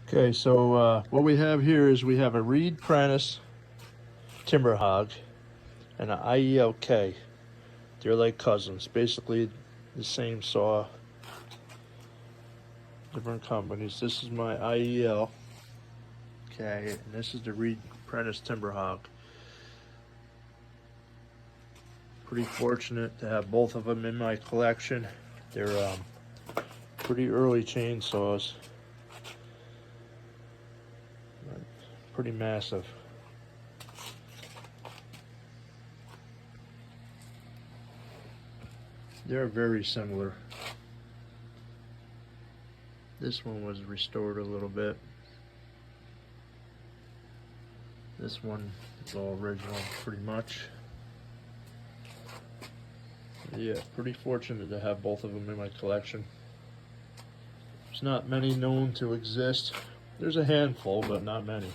Okay, so what we have here is we have a Reed prentice timber hog and an I.E.L K. They're like cousins, basically the same saw, different companies. This is my I.E.L K, and this is the Reed prentice timber hog. Pretty fortunate to have both of them in my collection. They're pretty early chainsaws. Pretty massive. They're very similar. This one was restored a little bit. This one is all original, pretty much. Yeah, pretty fortunate to have both of them in my collection. There's not many known to exist. There's a handful, but not many.